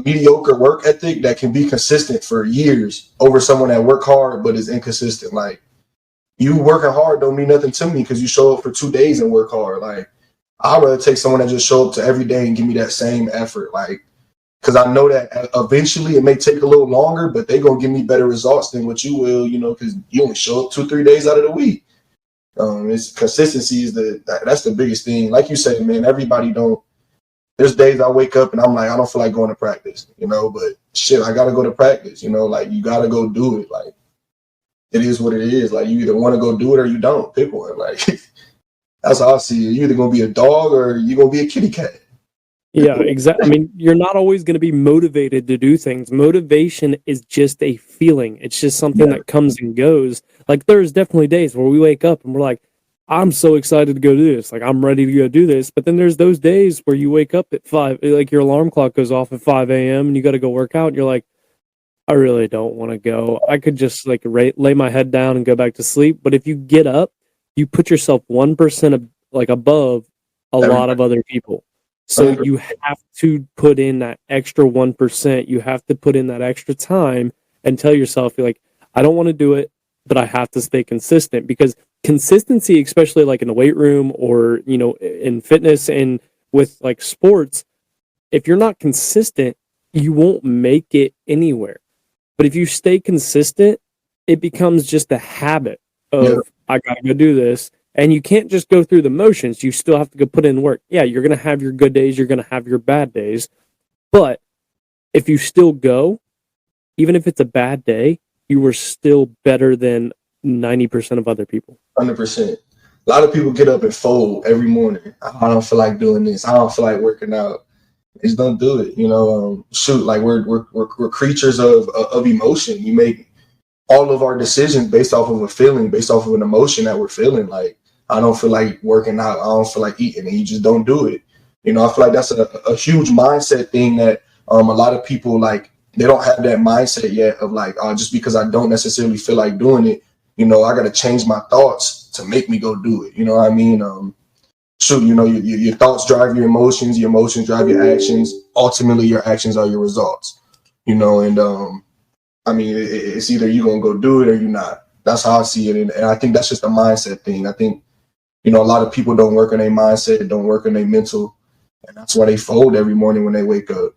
mediocre work ethic that can be consistent for years over someone that work hard but is inconsistent. Like you working hard don't mean nothing to me because you show up for 2 days and work hard. Like I'd rather take someone that just show up to every day and give me that same effort. Like because I know that eventually it may take a little longer, but they're gonna give me better results than what you will, you know, because you only show up 2-3 days out of the week. It's consistency is that's the biggest thing. Like you said, man, everybody don't. There's days I wake up and I'm like, I don't feel like going to practice, you know, but shit, I gotta go to practice, you know, like you gotta go do it. Like it is what it is. Like you either want to go do it or you don't. Pick one. Like that's how I see it. You're either gonna be a dog or you're gonna be a kitty cat. Yeah, exactly. I mean, you're not always going to be motivated to do things. Motivation is just a feeling. It's just something that comes and goes. Like there's definitely days where we wake up and we're like, I'm so excited to go do this. Like I'm ready to go do this. But then there's those days where you wake up at 5, like your alarm clock goes off at 5 a.m. and you got to go work out. And you're like, I really don't want to go. I could just like lay my head down and go back to sleep. But if you get up, you put yourself 1% like above a lot of other people. So you have to put in that extra 1%. You have to put in that extra time and tell yourself, you're like, I don't want to do it, but I have to stay consistent because consistency, especially like in the weight room or, you know, in fitness and with like sports, if you're not consistent, you won't make it anywhere. But if you stay consistent, it becomes just a habit of, I got to go do this. And you can't just go through the motions. You still have to go put in work. Yeah, you're going to have your good days. You're going to have your bad days. But if you still go, even if it's a bad day, you were still better than 90% of other people. 100%. A lot of people get up and fold every morning. I don't feel like doing this. I don't feel like working out. Just don't do it. You know, shoot, like we're creatures of emotion. You make all of our decisions based off of a feeling, based off of an emotion that we're feeling. Like, I don't feel like working out. I don't feel like eating, and you just don't do it. You know, I feel like that's a huge mindset thing that a lot of people, like, they don't have that mindset yet of like, just because I don't necessarily feel like doing it, you know, I got to change my thoughts to make me go do it. You know what I mean? Shoot, you know, your thoughts drive your emotions drive your actions. Ultimately, your actions are your results, you know, and I mean, it's either you're going to go do it or you're not. That's how I see it. And I think that's just a mindset thing. I think, you know, a lot of people don't work on their mindset, don't work on their mental, and that's why they fold every morning when they wake up.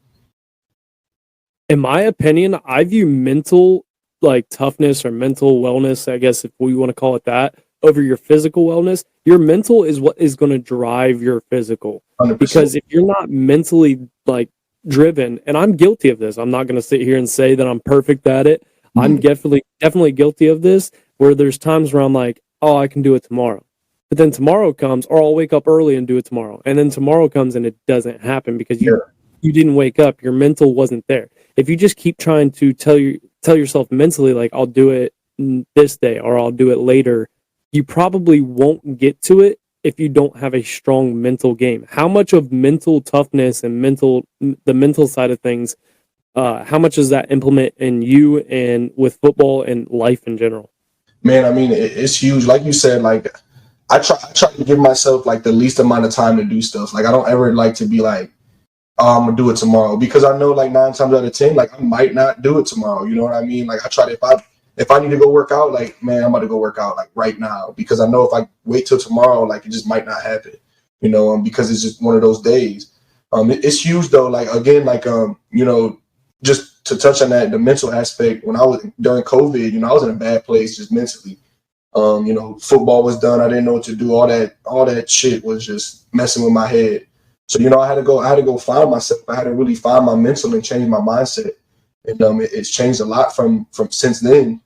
In my opinion, I view mental like toughness or mental wellness, I guess if we want to call it that, over your physical wellness. Your mental is what is going to drive your physical. 100%. Because if you're not mentally like driven, and I'm guilty of this, I'm not going to sit here and say that I'm perfect at it. I'm definitely guilty of this, where there's times where I'm like, oh, I can do it tomorrow. But then tomorrow comes, or I'll wake up early and do it tomorrow. And then tomorrow comes and it doesn't happen because you didn't wake up. Your mental wasn't there. If you just keep trying to tell yourself mentally, like, I'll do it this day or I'll do it later, you probably won't get to it if you don't have a strong mental game. How much of mental toughness and the mental side of things, how much does that implement in you and with football and life in general? Man, I mean, it's huge. Like you said, like, I try to give myself like the least amount of time to do stuff. Like I don't ever like to be like, oh, I'm gonna do it tomorrow, because I know like 9 times out of 10, like I might not do it tomorrow. You know what I mean? Like I try to, if I need to go work out, like, man, I'm about to go work out like right now, because I know if I wait till tomorrow, like it just might not happen. You know, because it's just one of those days. It's huge though. Like again, like you know, just to touch on that, the mental aspect. When I was during COVID, you know, I was in a bad place just mentally. You know, football was done. I didn't know what to do. All that shit was just messing with my head. So, you know, I had to go find myself. I had to really find my mental and change my mindset. And it's changed a lot from since then.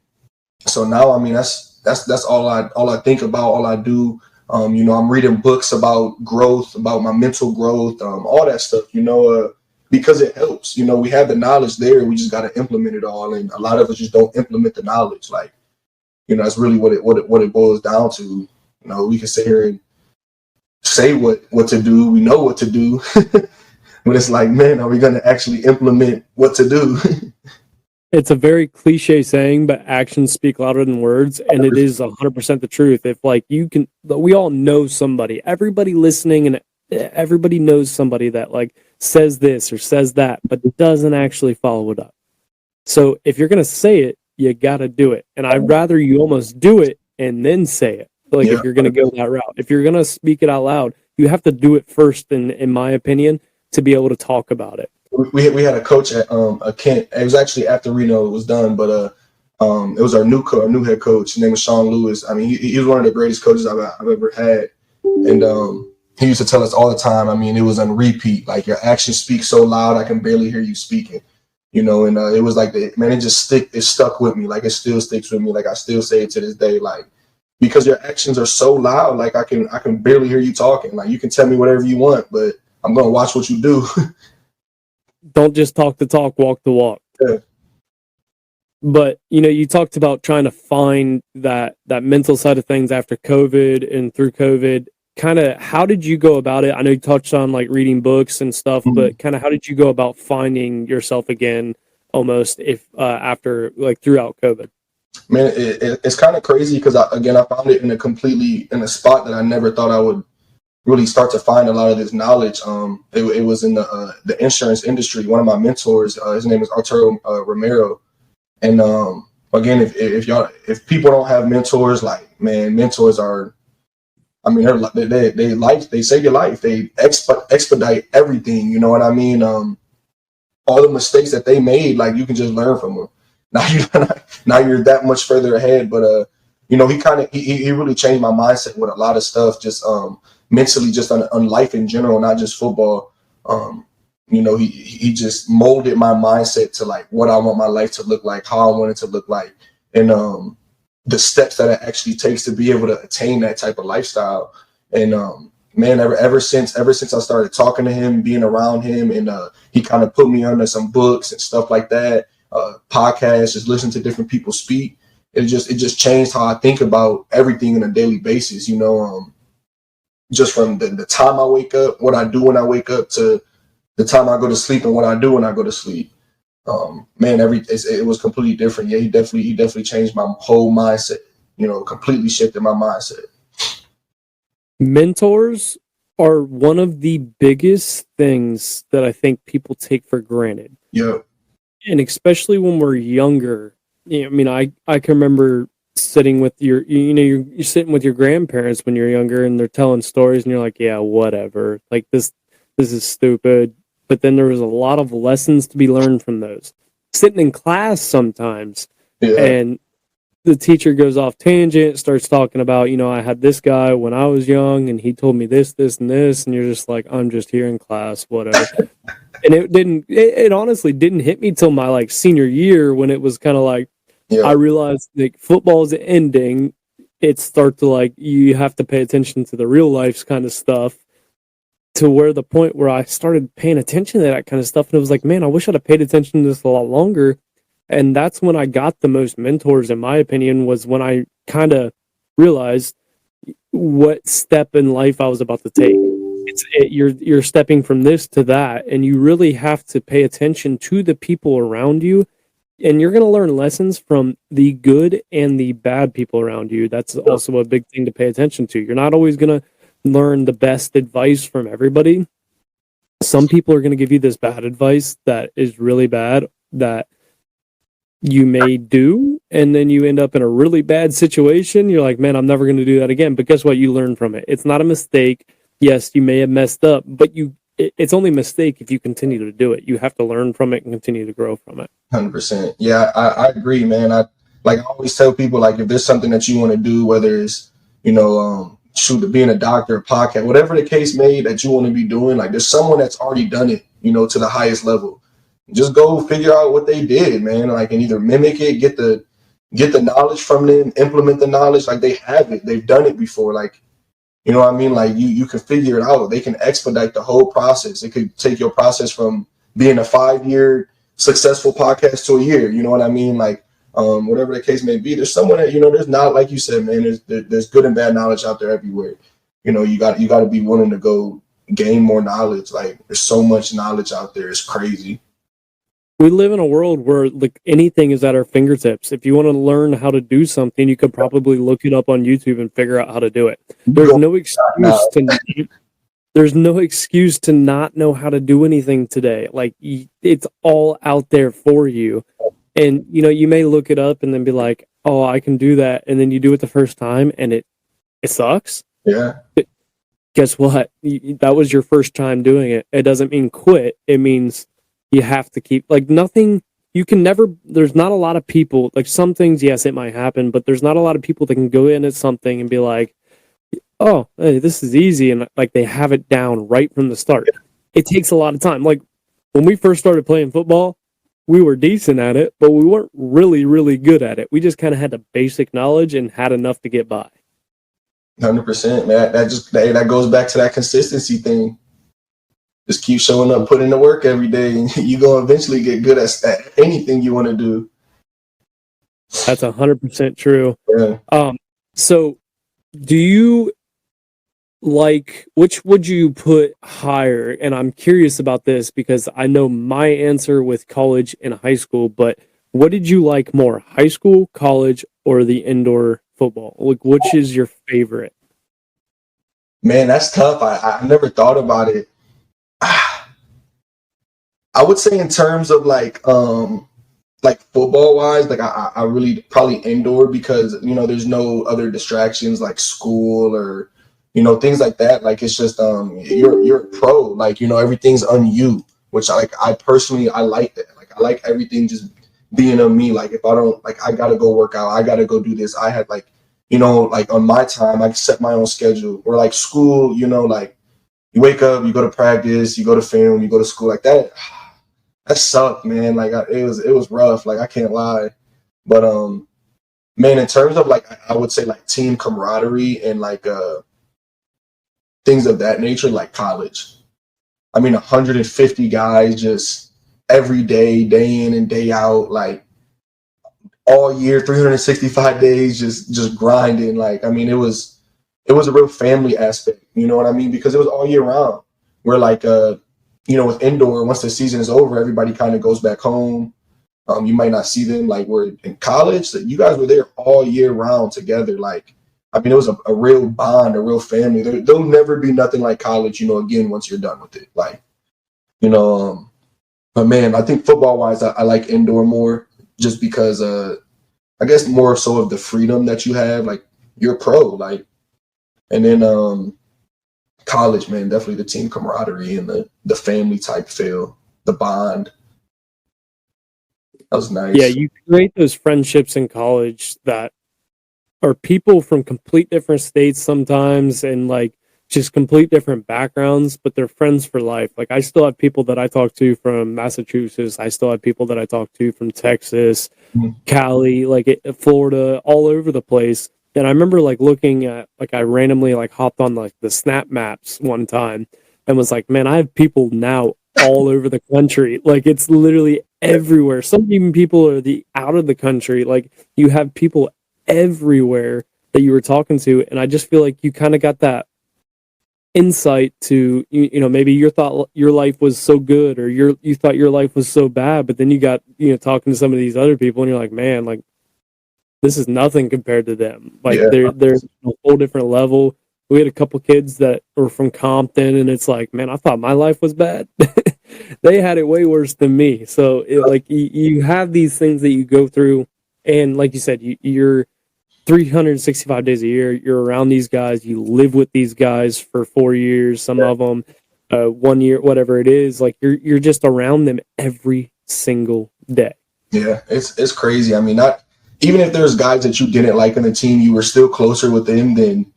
So now, I mean, that's all I think about, all I do. You know, I'm reading books about growth, about my mental growth, all that stuff, you know, because it helps. You know, we have the knowledge there. We just got to implement it all. And a lot of us just don't implement the knowledge. Like, you know, that's really what it boils down to. You know, we can sit here and say what to do. We know what to do, but it's like, man, are we going to actually implement what to do? It's a very cliche saying, but actions speak louder than words, and it is 100% the truth. If like we all know somebody, everybody listening and everybody knows somebody that like says this or says that, but doesn't actually follow it up. So if you're gonna say it, you gotta do it. And I'd rather you almost do it and then say it. Like Yeah. if you're gonna go that route, if you're gonna speak it out loud, you have to do it first. In my opinion, to be able to talk about it. We had a coach at Kent. It was actually after Reno was done, but it was our new head coach. His name was Sean Lewis. I mean, he was one of the greatest coaches I've ever had, and he used to tell us all the time. I mean, it was on repeat. Like your actions speak so loud, I can barely hear you speaking. You know, and it was like it stuck with me. Like it still sticks with me. Like I still say it to this day. Like because your actions are so loud, like I can barely hear you talking. Like you can tell me whatever you want, but I'm gonna watch what you do. Don't just talk the talk, walk the walk. Yeah. But you talked about trying to find that mental side of things after COVID and through COVID. Kind of, how did you go about it? I know you touched on like reading books and stuff, Mm-hmm. but kind of how did you go about finding yourself again, almost if after like throughout COVID? Man, it's kind of crazy because I found it in a spot that I never thought I would really start to find a lot of this knowledge. It was in the insurance industry. One of my mentors, his name is Arturo Romero. And again, if people don't have mentors, like man, mentors are, I mean, they save your life. They expedite everything. You know what I mean? All the mistakes that they made, like you can just learn from them. Now you're that much further ahead. But he really changed my mindset with a lot of stuff. Just mentally, just on life in general, not just football. He just molded my mindset to like what I want my life to look like, how I want it to look like, and the steps that it actually takes to be able to attain that type of lifestyle. And man, ever since I started talking to him, being around him, and he kind of put me under some books and stuff like that, podcasts, just listen to different people speak. It just changed how I think about everything on a daily basis. Just from the time I wake up, what I do when I wake up, to the time I go to sleep and what I do when I go to sleep. Man, it was completely different. Yeah, he definitely changed my whole mindset. Completely shifted my mindset. Mentors are one of the biggest things that I think people take for granted. Yeah. And especially when we're younger. I mean, I can remember sitting with you're sitting with your grandparents when you're younger, and they're telling stories, and you're like, yeah, whatever. Like this is stupid. But then there was a lot of lessons to be learned from those. Sitting in class sometimes, Yeah. and the teacher goes off tangent, starts talking about, I had this guy when I was young, and he told me this, and this, and you're just like, I'm just here in class, whatever. And it honestly didn't hit me till my like senior year, when it was kind of like, Yeah. I realized like football's ending. It starts to like, you have to pay attention to the real life's kind of stuff, to where the point where I started paying attention to that kind of stuff. And it was like, man, I wish I'd have paid attention to this a lot longer. And that's when I got the most mentors, in my opinion, was when I kind of realized what step in life I was about to take. You're stepping from this to that, and you really have to pay attention to the people around you. And you're going to learn lessons from the good and the bad people around you. That's also a big thing to pay attention to. You're not always going to learn the best advice from everybody. Some people are going to give you this bad advice that is really bad, that you may do, and then you end up in a really bad situation. You're like, man, I'm never going to do that again. But guess what? You learn from it. It's not a mistake. Yes, you may have messed up, but it's only a mistake if you continue to do it. You have to learn from it and continue to grow from it. 100%. Yeah, I agree, man. I always tell people, like, if there's something that you want to do, whether it's, being a doctor, a podcast, whatever the case may that you want to be doing, like there's someone that's already done it, to the highest level. Just go figure out what they did, man. Like, and either mimic it, get the knowledge from them, implement the knowledge. Like, they have it. They've done it before. Like, you know what I mean? Like, you can figure it out. They can expedite the whole process. It could take your process from being a 5-year successful podcast to a year. You know what I mean? Like, whatever the case may be, there's someone that, there's not, like you said, man, there's good and bad knowledge out there everywhere. You got to be willing to go gain more knowledge. Like, there's so much knowledge out there. It's crazy. We live in a world where like anything is at our fingertips. If you want to learn how to do something, you could probably look it up on YouTube and figure out how to do it. There's no excuse to there's no excuse to not know how to do anything today. Like it's all out there for you. And you may look it up and then be like, "Oh, I can do that." And then you do it the first time and it sucks. Yeah. But guess what? That was your first time doing it. It doesn't mean quit. It means you have to keep, like, nothing. You can never, there's not a lot of people, like, some things, yes, it might happen, but there's not a lot of people that can go in at something and be like, "Oh, hey, this is easy," and like they have it down right from the start. It takes a lot of time. Like when we first started playing football, we were decent at it, but we weren't really, really good at it. We just kind of had the basic knowledge and had enough to get by. 100%, man. That goes back to that consistency thing. Just keep showing up, putting in the work every day, and you're gonna eventually get good at anything you want to do. That's 100% true. Yeah. So do you like, which would you put higher? And I'm curious about this because I know my answer with college and high school, but what did you like more, high school, college, or the indoor football? Like, which is your favorite? Man, that's tough. I never thought about it. I would say in terms of like football wise, like I really probably indoor because there's no other distractions like school or things like that. Like it's just you're a pro, like everything's on you, which I personally I like that. Like I like everything just being on me. Like if I don't, like I gotta go work out, I gotta go do this. I had like like on my time I set my own schedule. Or like school, like you wake up, you go to practice, you go to film, you go to school, like that. That sucked, man. Like it was rough. Like I can't lie, but man, in terms of like I would say like team camaraderie and like things of that nature, like college. I mean, 150 guys just every day, day in and day out, like all year, 365 days, just grinding. Like I mean, it was a real family aspect. You know what I mean? Because it was all year round. We're like with indoor, once the season is over, everybody kind of goes back home. You might not see them like we're in college. So you guys were there all year round together. Like, I mean, it was a real bond, a real family. There'll never be nothing like college, again, once you're done with it. Like, but man, I think football wise, I like indoor more just because I guess more so of the freedom that you have. Like, you're a pro, like, and then college, man, definitely the team camaraderie and the family type feel, the bond. That was nice. Yeah, you create those friendships in college that are people from complete different states sometimes and like just complete different backgrounds, but they're friends for life. Like I still have people that I talk to from Massachusetts. I still have people that I talk to from Texas, Cali, like Florida, all over the place. And I remember like looking at, like I randomly like hopped on like the Snap Maps one time and was like, man, I have people now all over the country. Like it's literally everywhere. Some even people are out of the country. Like you have people everywhere that you were talking to. And I just feel like you kind of got that insight to, maybe you thought your life was so good or you thought your life was so bad, but then you got, talking to some of these other people and you're like, man, like, this is nothing compared to them. Like they're a whole different level. We had a couple kids that were from Compton, and it's like, man, I thought my life was bad. They had it way worse than me. So like you have these things that you go through, and like you said, you're 365 days a year. You're around these guys. You live with these guys for 4 years. Some of them 1 year, whatever it is. Like you're just around them every single day. Yeah, it's crazy. I mean, even if there's guys that you didn't like on the team, you were still closer with them than,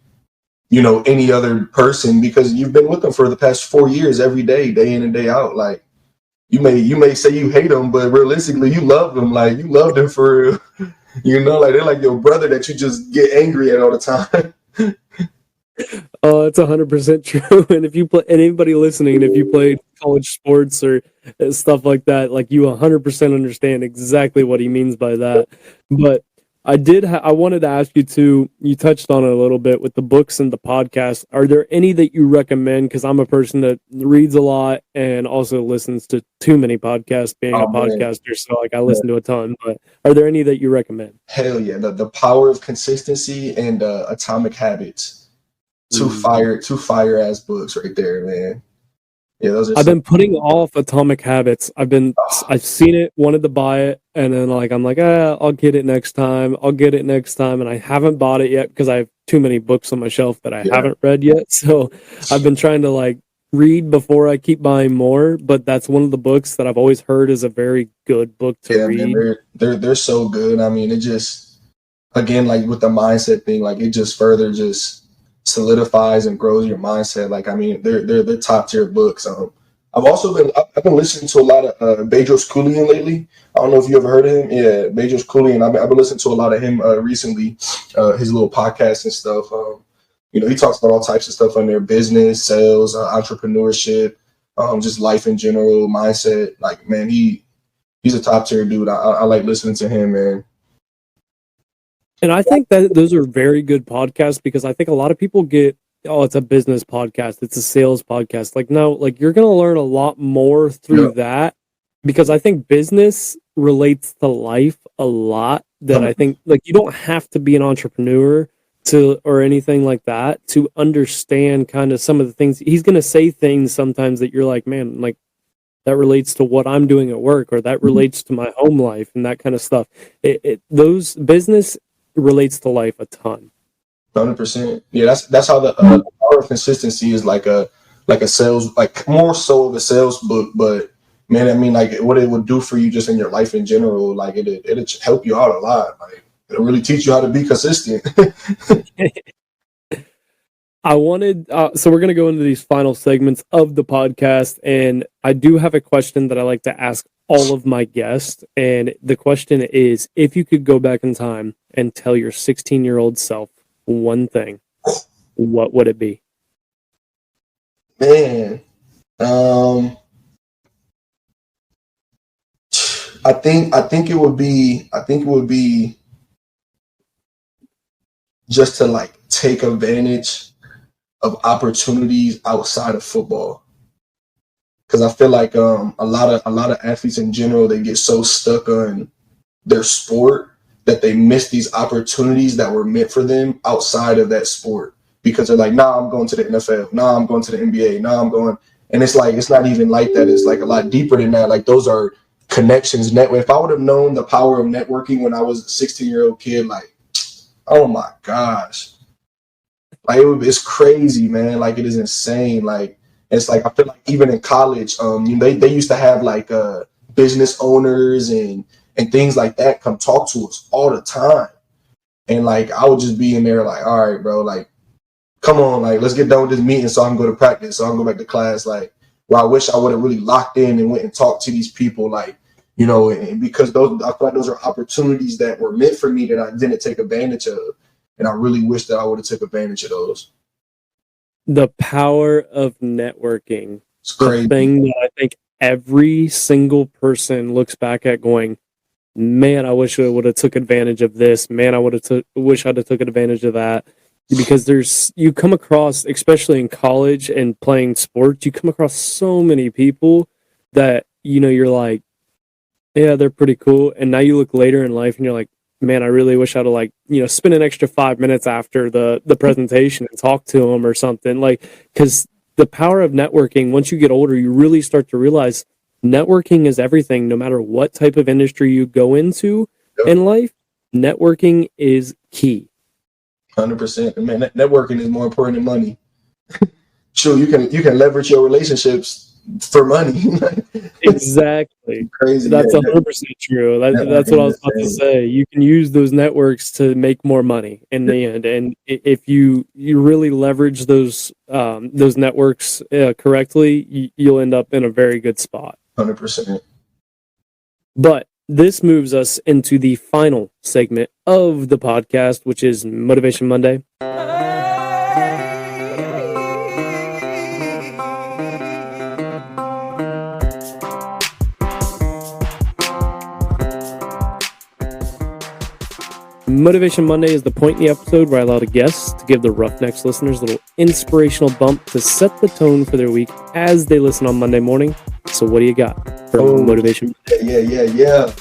any other person because you've been with them for the past 4 years, every day, day in and day out. Like you may say you hate them, but realistically you love them. Like you love them for, like they're like your brother that you just get angry at all the time. Oh, it's 100% true. And if you play, and anybody listening, if you played college sports or stuff like that, like you 100% understand exactly what he means by that. But I wanted to ask you too, you touched on it a little bit with the books and the podcast. Are there any that you recommend? Because I'm a person that reads a lot and also listens to too many podcasts, being a podcaster. So like I listen to a ton, but are there any that you recommend? Hell yeah. The Power of Consistency and Atomic Habits. Two fire ass books right there, man. Yeah, those are. I've been putting off Atomic Habits. I've seen it, wanted to buy it, and then I'm like, I'll get it next time. And I haven't bought it yet because I have too many books on my shelf that I haven't read yet. So I've been trying to read before I keep buying more. But that's one of the books that I've always heard is a very good book to read. Man, they're so good. I mean, it just, again, with the mindset thing, it just further just solidifies and grows your mindset. I mean, they're top tier books. I've been listening to a lot of Bedros Keuilian lately. I don't know if you ever heard of him. Yeah, Bedros Keuilian. I've been listening to a lot of him recently. His little podcast and stuff. He talks about all types of stuff on there: business, sales, entrepreneurship, just life in general, mindset. Man, he's a top tier dude. I like listening to him, man. And I think that those are very good podcasts because I think a lot of people get, it's a business podcast, it's a sales podcast. No, you're going to learn a lot more through that because I think business relates to life a lot. That I think you don't have to be an entrepreneur or anything like that to understand kind of some of the things. He's going to say things sometimes that you're like, man, that relates to what I'm doing at work, or that relates to my home life and that kind of stuff. Those business relates to life a ton. 100%. Yeah, that's how the power of consistency is like a sales, more so of a sales book. But man, I mean, what it would do for you just in your life in general, it'll help you out a lot. It'll really teach you how to be consistent. I wanted, so we're going to go into these final segments of the podcast, and I do have a question that I like to ask all of my guests, and the question is, if you could go back in time and tell your 16-year-old self one thing, what would it be? Man, I think it would be just to take advantage of opportunities outside of football. Because I feel like a lot of athletes in general, they get so stuck on their sport that they miss these opportunities that were meant for them outside of that sport. Because they're like, nah, I'm going to the NFL. Nah, I'm going to the NBA. Nah, I'm going. And it's not even like that. It's a lot deeper than that. Those are connections. If I would have known the power of networking when I was a 16-year-old kid, oh my gosh. It's crazy, man. It is insane. It's I feel like even in college, they used to have business owners and things like that come talk to us all the time. And I would just be in there all right, bro, come on, let's get done with this meeting so I can go to practice, so I can go back to class. I wish I would have really locked in and went and talked to these people, and because I feel like those are opportunities that were meant for me that I didn't take advantage of. And I really wish that I would have took advantage of those. The power of networking. It's crazy. The thing that I think every single person looks back at going, man, I wish I would have took advantage of this. Man, I wish I'd have took advantage of that. Because you come across, especially in college and playing sports, you come across so many people that, you're like, yeah, they're pretty cool. And now you look later in life and you're like, man, I really wish I'd have spend an extra 5 minutes after the presentation and talk to them or something. Because the power of networking, once you get older, you really start to realize networking is everything. No matter what type of industry you go into in life, networking is key. 100%. Man, networking is more important than money. Sure, you can leverage your relationships for money. Exactly. Crazy. That's 100% true. That's what I was about to say. You can use those networks to make more money in the end, and if you really leverage those networks correctly, you'll end up in a very good spot. 100%. But this moves us into the final segment of the podcast, which is Motivation Monday. Motivation Monday is the point in the episode where I allow the guests to give the Roughnecks listeners a little inspirational bump to set the tone for their week as they listen on Monday morning. So what do you got for Motivation Monday? Yeah.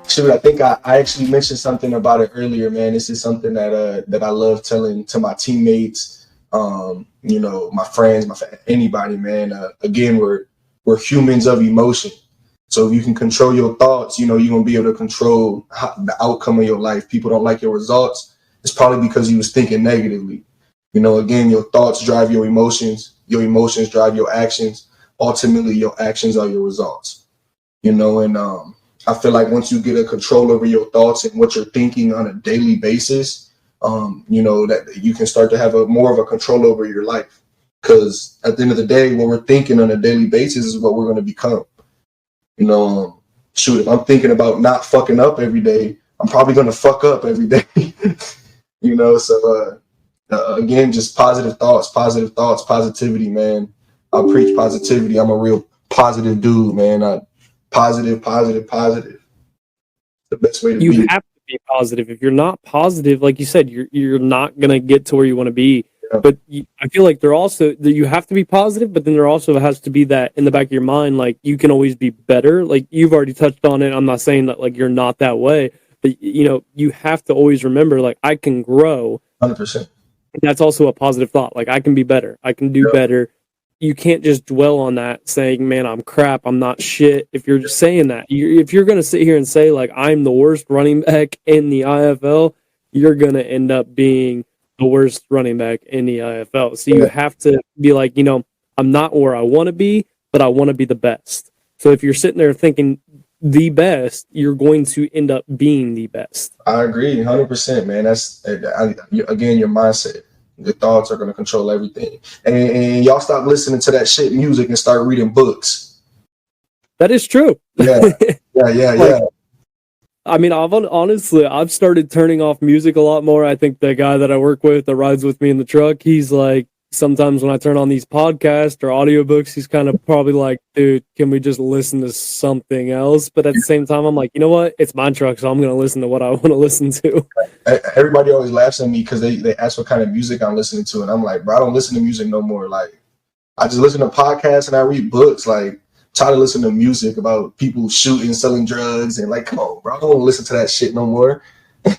Shoot, I think I actually mentioned something about it earlier, man. This is something that I love telling to my teammates, you know, my friends, anybody, man. Again, we're humans of emotion. So if you can control your thoughts, you know, you're gonna be able to control the outcome of your life. People don't like your results. It's probably because you was thinking negatively. You know, again, your thoughts drive your emotions drive your actions. Ultimately, your actions are your results. You know, and I feel like once you get a control over your thoughts and what you're thinking on a daily basis, you know, that you can start to have more of a control over your life. Because at the end of the day, what we're thinking on a daily basis is what we're going to become. You know, shoot, if I'm thinking about not fucking up every day, I'm probably going to fuck up every day. You know, so again, just positive thoughts, positivity, man. I preach positivity. I'm a real positive dude, man. Positive. The best way to be. You have to be positive. If you're not positive, like you said, you're not gonna get to where you want to be. Yeah. But I feel like you have to be positive, but then there also has to be that in the back of your mind, like you can always be better. Like you've already touched on it. I'm not saying that like you're not that way, but you know you have to always remember like I can grow. 100%. That's also a positive thought. Like I can be better. I can do better. You can't just dwell on that saying, man, I'm crap. I'm not shit. If you're just saying that, if you're going to sit here and say like, I'm the worst running back in the IFL, you're going to end up being the worst running back in the IFL. So you have to be like, you know, I'm not where I want to be, but I want to be the best. So if you're sitting there thinking the best, you're going to end up being the best. I agree 100%, man. That's again, your mindset. Your thoughts are going to control everything. And y'all stop listening to that shit music and start reading books. That is true. Yeah. Like, I mean, I've started turning off music a lot more. I think the guy that I work with that rides with me in the truck, he's like, sometimes when I turn on these podcasts or audiobooks, he's kind of probably like, dude, can we just listen to something else? But at the same time, I'm like, you know what? It's my truck, so I'm going to listen to what I want to listen to. Everybody always laughs at me because they ask what kind of music I'm listening to. And I'm like, bro, I don't listen to music no more. Like, I just listen to podcasts and I read books. Like, try to listen to music about people shooting, selling drugs. And like, come on, bro, I don't want to listen to that shit no more.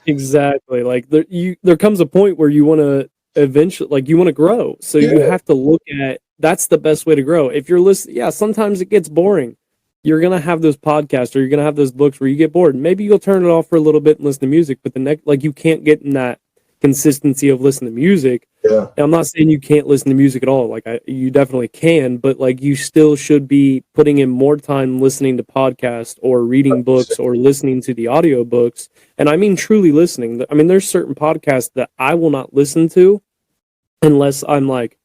Exactly. Like, there comes a point where you want to eventually, like, you want to grow. So you have to look at, that's the best way to grow. If you're listening, sometimes it gets boring. You're going to have those podcasts or you're going to have those books where you get bored. Maybe you'll turn it off for a little bit and listen to music, but like you can't get in that consistency of listening to music. Yeah. And I'm not saying you can't listen to music at all. Like you definitely can, but like you still should be putting in more time listening to podcasts or reading books or listening to the audio books. And I mean truly listening. I mean, there's certain podcasts that I will not listen to unless I'm like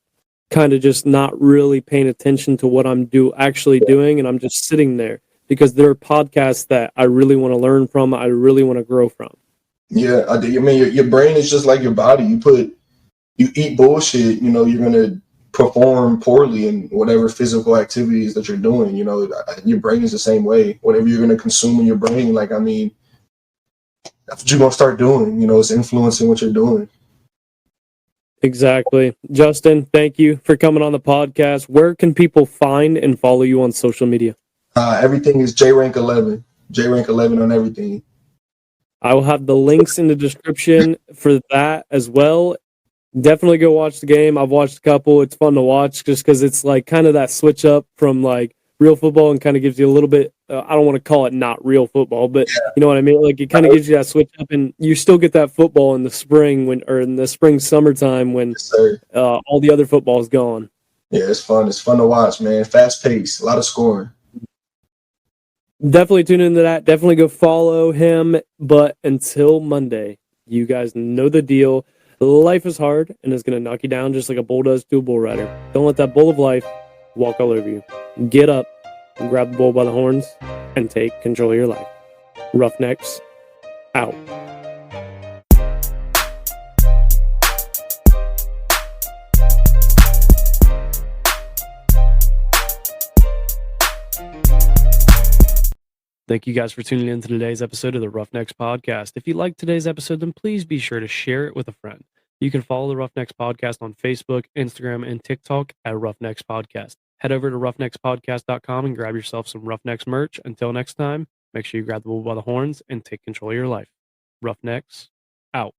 kind of just not really paying attention to what I'm actually doing, and I'm just sitting there because there are podcasts that I really want to learn from, I really want to grow from. Yeah, I mean, your brain is just like your body. You eat bullshit, you know, you're gonna perform poorly in whatever physical activities that you're doing. You know, your brain is the same way. Whatever you're gonna consume in your brain, like, I mean, that's what you're gonna start doing. You know, it's influencing what you're doing. Exactly. Justin, thank you for coming on the podcast. Where can people find and follow you on social media? Everything is JRank11. JRank11 on everything. I will have the links in the description for that as well. Definitely go watch the game. I've watched a couple. It's fun to watch just because it's like kind of that switch up from like real football and kind of gives you a little bit, I don't want to call it not real football, but you know what I mean? Like it kind of gives you that switch up and you still get that football in the spring summertime when all the other football is gone. Yeah, it's fun. It's fun to watch, man. Fast pace, a lot of scoring. Definitely tune into that. Definitely go follow him. But until Monday, you guys know the deal. Life is hard and it's going to knock you down just like a bull does to a bull rider. Don't let that bull of life walk all over you. Get up and grab the bull by the horns and take control of your life. Roughnecks, out. Thank you guys for tuning in to today's episode of the Roughnecks Podcast. If you liked today's episode, then please be sure to share it with a friend. You can follow the Roughnecks Podcast on Facebook, Instagram, and TikTok at Roughnecks Podcast. Head over to roughneckspodcast.com and grab yourself some Roughnecks merch. Until next time, make sure you grab the bull by the horns and take control of your life. Roughnecks, out.